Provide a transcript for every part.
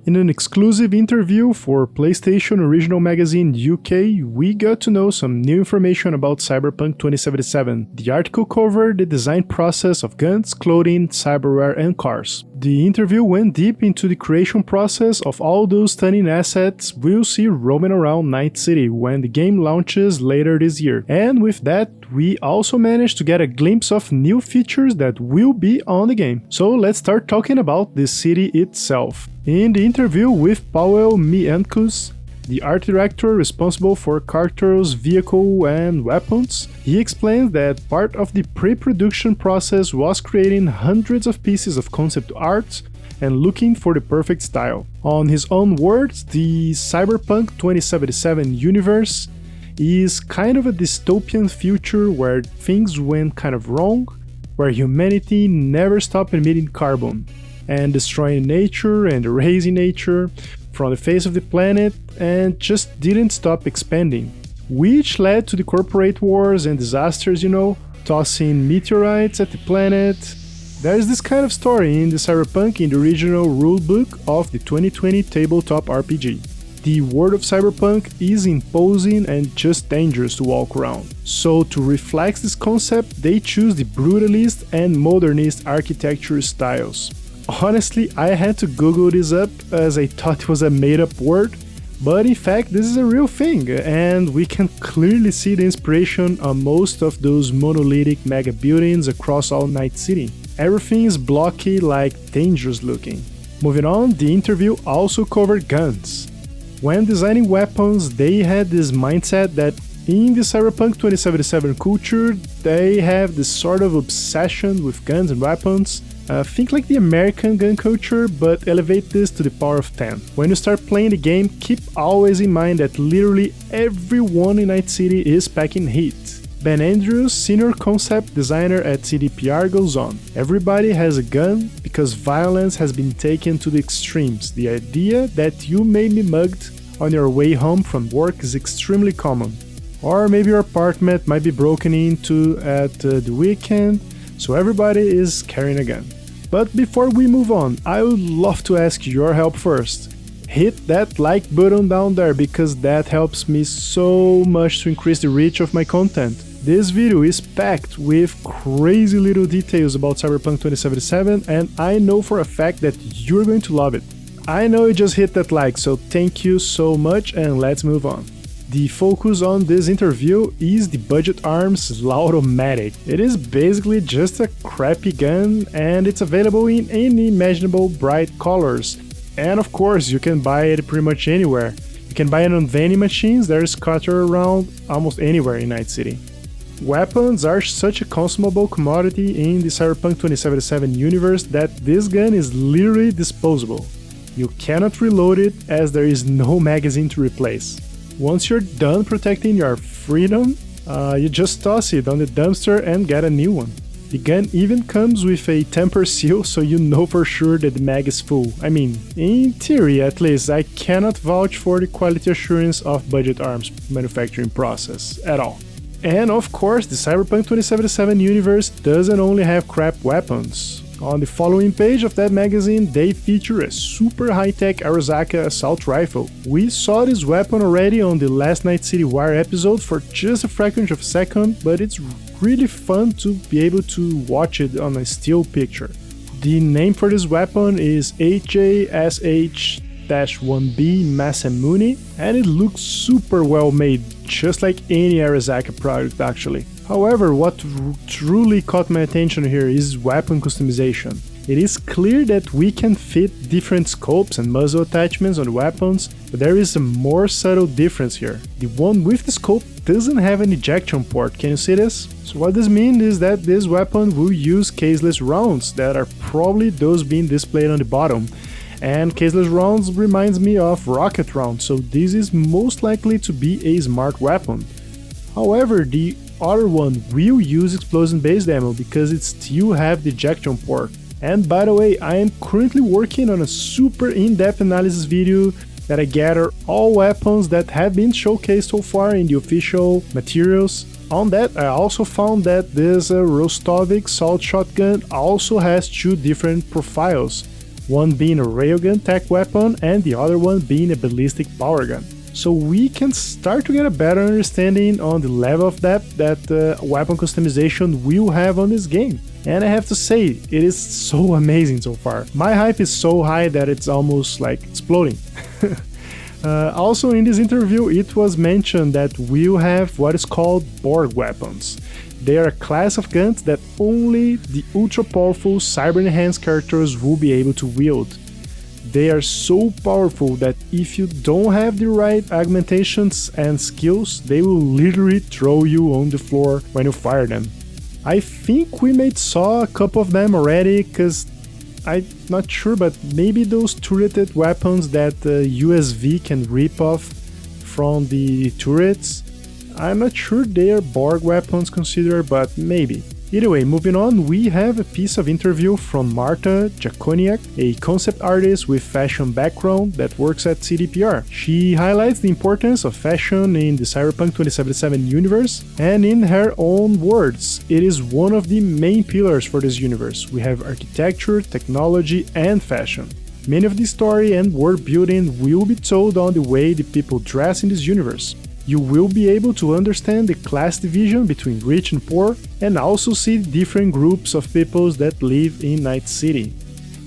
In an exclusive interview for PlayStation Original Magazine UK, we got to know some new information about Cyberpunk 2077. The article covered the design process of guns, clothing, cyberware, and cars. The interview went deep into the creation process of all those stunning assets we'll see roaming around Night City when the game launches later this year. And with that, we also managed to get a glimpse of new features that will be on the game. So let's start talking about the city itself. In the interview with Paweł Miankus, the art director responsible for characters, vehicle, and weapons, he explains that part of the pre-production process was creating hundreds of pieces of concept art and looking for the perfect style. On his own words, the Cyberpunk 2077 universe is kind of a dystopian future where things went kind of wrong, where humanity never stopped emitting carbon and destroying nature and erasing nature from the face of the planet and just didn't stop expanding, which led to the corporate wars and disasters, tossing meteorites at the planet. There's this kind of story in the Cyberpunk in the original rulebook of the 2020 tabletop RPG. The world of Cyberpunk is imposing and just dangerous to walk around. So to reflect this concept, they choose the brutalist and modernist architecture styles. Honestly, I had to Google this up as I thought it was a made-up word, but in fact this is a real thing, and we can clearly see the inspiration on most of those monolithic mega buildings across all Night City. Everything is blocky, like dangerous looking. Moving on, the interview also covered guns. When designing weapons, they had this mindset that in the Cyberpunk 2077 culture, they have this sort of obsession with guns and weapons. Think like the American gun culture, but elevate this to the power of 10. When you start playing the game, keep always in mind that literally everyone in Night City is packing heat. Ben Andrews, senior concept designer at CDPR, goes on. Everybody has a gun because violence has been taken to the extremes. The idea that you may be mugged on your way home from work is extremely common. Or maybe your apartment might be broken into at the weekend, so everybody is carrying a gun. But before we move on, I would love to ask your help first. Hit that like button down there because that helps me so much to increase the reach of my content. This video is packed with crazy little details about Cyberpunk 2077 and I know for a fact that you're going to love it. I know you just hit that like, so thank you so much and let's move on. The focus on this interview is the Budget Arms Lautomatic. It is basically just a crappy gun and it's available in any imaginable bright colors. And of course, you can buy it pretty much anywhere. You can buy it on vending machines that are scattered around almost anywhere in Night City. Weapons are such a consumable commodity in the Cyberpunk 2077 universe that this gun is literally disposable. You cannot reload it as there is no magazine to replace. Once you're done protecting your freedom, you just toss it on the dumpster and get a new one. The gun even comes with a temper seal so you know for sure that the mag is full. I mean, in theory at least. I cannot vouch for the quality assurance of Budget Arms manufacturing process at all. And of course, the Cyberpunk 2077 universe doesn't only have crap weapons. On the following page of that magazine, they feature a super high-tech Arizaka assault rifle. We saw this weapon already on the last Night City Wire episode for just a fraction of a second, but it's really fun to be able to watch it on a still picture. The name for this weapon is HJSH-1B Masamune, and it looks super well made, just like any Arizaka product actually. However, what truly caught my attention here is weapon customization. It is clear that we can fit different scopes and muzzle attachments on weapons, but there is a more subtle difference here. The one with the scope doesn't have an ejection port, can you see this? So what this means is that this weapon will use caseless rounds that are probably those being displayed on the bottom. And caseless rounds reminds me of rocket rounds, so this is most likely to be a smart weapon. However, the other one will use explosion-based ammo because it still have the ejection port. And by the way, I am currently working on a super in-depth analysis video that I gather all weapons that have been showcased so far in the official materials. On that, I also found that this Rostovik salt shotgun also has two different profiles. one being a railgun tech weapon and the other one being a ballistic power gun. So we can start to get a better understanding on the level of depth that weapon customization will have on this game. And I have to say, it is so amazing so far. My hype is so high that it's almost like exploding. Also in this interview it was mentioned that we'll have what is called Borg weapons. They are a class of guns that only the ultra-powerful cyber-enhanced characters will be able to wield. They are so powerful that if you don't have the right augmentations and skills, they will literally throw you on the floor when you fire them. I think we may saw a couple of them already, cause I'm not sure, but maybe those turreted weapons that USV can rip off from the turrets. I'm not sure they are Borg weapons considered, but maybe. Either way, moving on, we have a piece of interview from Marta Jakoniak, a concept artist with fashion background that works at CDPR. She highlights the importance of fashion in the Cyberpunk 2077 universe, and in her own words, it is one of the main pillars for this universe. We have architecture, technology, and fashion. Many of the story and world building will be told on the way the people dress in this universe. You will be able to understand the class division between rich and poor, and also see different groups of peoples that live in Night City.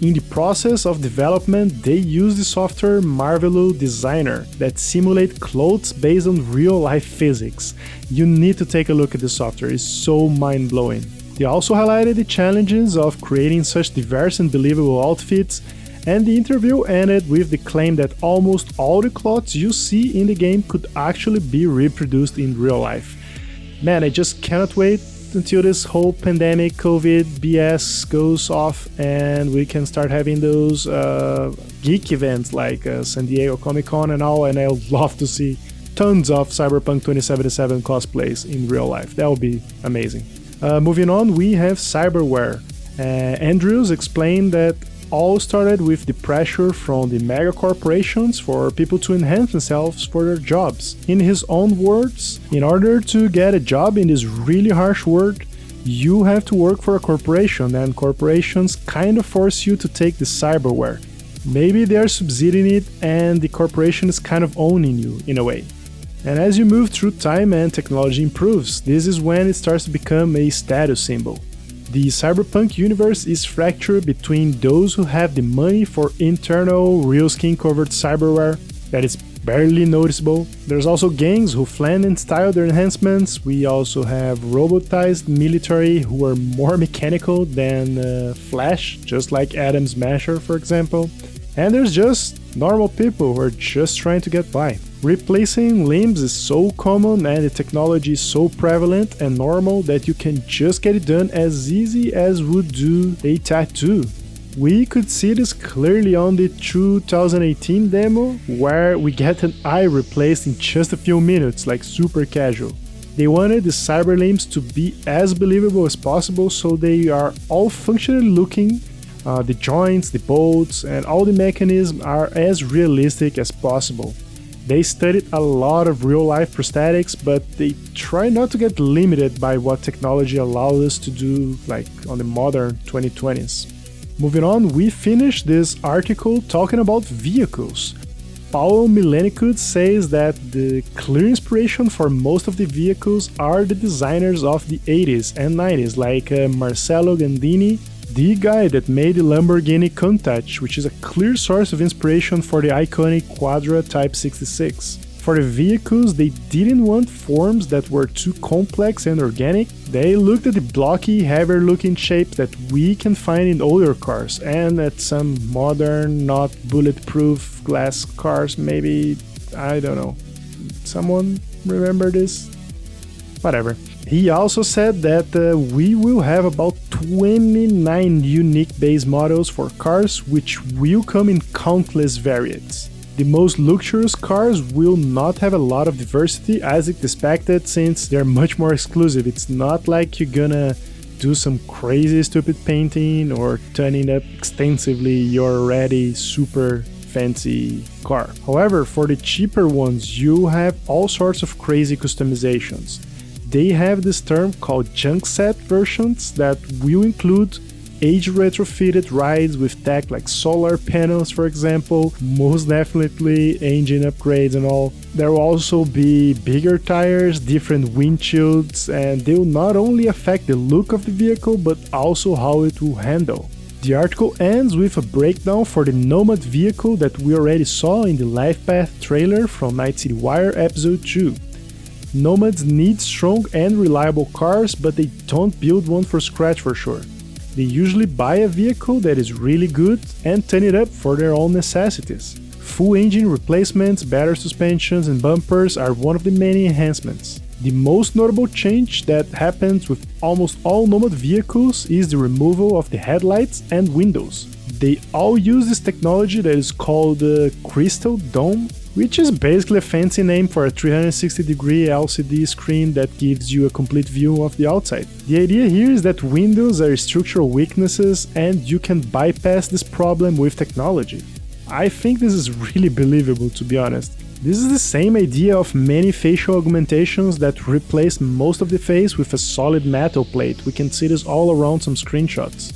In the process of development, they use the software Marvelo Designer that simulate clothes based on real-life physics. You need to take a look at the software, it's so mind-blowing. They also highlighted the challenges of creating such diverse and believable outfits, and the interview ended with the claim that almost all the clothes you see in the game could actually be reproduced in real life. Man, I just cannot wait until this whole pandemic COVID BS goes off and we can start having those geek events like San Diego Comic-Con and all, and I would love to see tons of Cyberpunk 2077 cosplays in real life. That would be amazing. Moving on, we have Cyberware. Andrews explained that all started with the pressure from the mega corporations for people to enhance themselves for their jobs. In his own words, in order to get a job in this really harsh world, you have to work for a corporation, and corporations kind of force you to take the cyberware. Maybe they are subsidizing it and the corporation is kind of owning you in a way. And as you move through time and technology improves, this is when it starts to become a status symbol. The Cyberpunk universe is fractured between those who have the money for internal, real skin-covered cyberware that is barely noticeable. There's also gangs who flaunt and style their enhancements. We also have robotized military who are more mechanical than Flash, just like Adam Smasher, for example. And there's just normal people who are just trying to get by. Replacing limbs is so common and the technology is so prevalent and normal that you can just get it done as easy as would do a tattoo. We could see this clearly on the 2018 demo, where we get an eye replaced in just a few minutes, like super casual. They wanted the cyber limbs to be as believable as possible, so they are all functionally looking. The joints, the bolts, and all the mechanisms are as realistic as possible. They studied a lot of real-life prosthetics, but they try not to get limited by what technology allows us to do, like on the modern 2020s. Moving on, we finished this article talking about vehicles. Paul Milenikud says that the clear inspiration for most of the vehicles are the designers of the 80s and 90s, like Marcello Gandini, the guy that made the Lamborghini Countach, which is a clear source of inspiration for the iconic Quadra Type 66. For the vehicles, they didn't want forms that were too complex and organic. They looked at the blocky, heavier looking shapes that we can find in older cars, and at some modern, not bulletproof glass cars, maybe, I don't know. Someone remember this? Whatever. He also said that we will have about 29 unique base models for cars, which will come in countless variants. The most luxurious cars will not have a lot of diversity as expected, since they're much more exclusive. It's not like you're gonna do some crazy stupid painting or tuning up extensively your already super fancy car. However, for the cheaper ones, you have all sorts of crazy customizations. They have this term called Junkset versions that will include age retrofitted rides with tech like solar panels, for example, most definitely engine upgrades and all. There will also be bigger tires, different windshields, and they will not only affect the look of the vehicle but also how it will handle. The article ends with a breakdown for the Nomad vehicle that we already saw in the Life Path trailer from Night City Wire episode 2. Nomads need strong and reliable cars, but they don't build one from scratch for sure. They usually buy a vehicle that is really good and turn it up for their own necessities. Full engine replacements, better suspensions and bumpers are one of the many enhancements. The most notable change that happens with almost all Nomad vehicles is the removal of the headlights and windows. They all use this technology that is called Crystal Dome, which is basically a fancy name for a 360-degree LCD screen that gives you a complete view of the outside. The idea here is that windows are structural weaknesses and you can bypass this problem with technology. I think this is really believable, to be honest. This is the same idea of many facial augmentations that replace most of the face with a solid metal plate. We can see this all around some screenshots.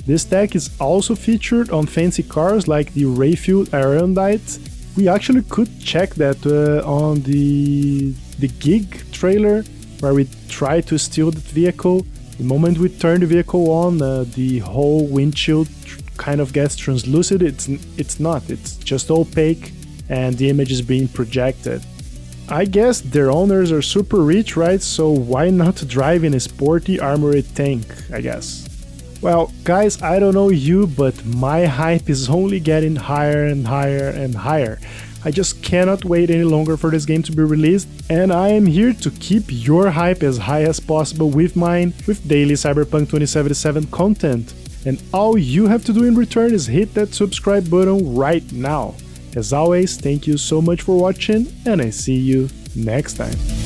This tech is also featured on fancy cars like the Rayfield Aeronite. We actually could check that on the Gig trailer where we try to steal that vehicle. The moment we turn the vehicle on, the whole windshield kind of gets translucent. It's not, it's just opaque and the image is being projected. I guess their owners are super rich, right? So why not drive in a sporty armored tank, I guess. Well, guys, I don't know you, but my hype is only getting higher and higher and higher. I just cannot wait any longer for this game to be released, and I am here to keep your hype as high as possible with mine, with daily Cyberpunk 2077 content. And all you have to do in return is hit that subscribe button right now. As always, thank you so much for watching, and I see you next time.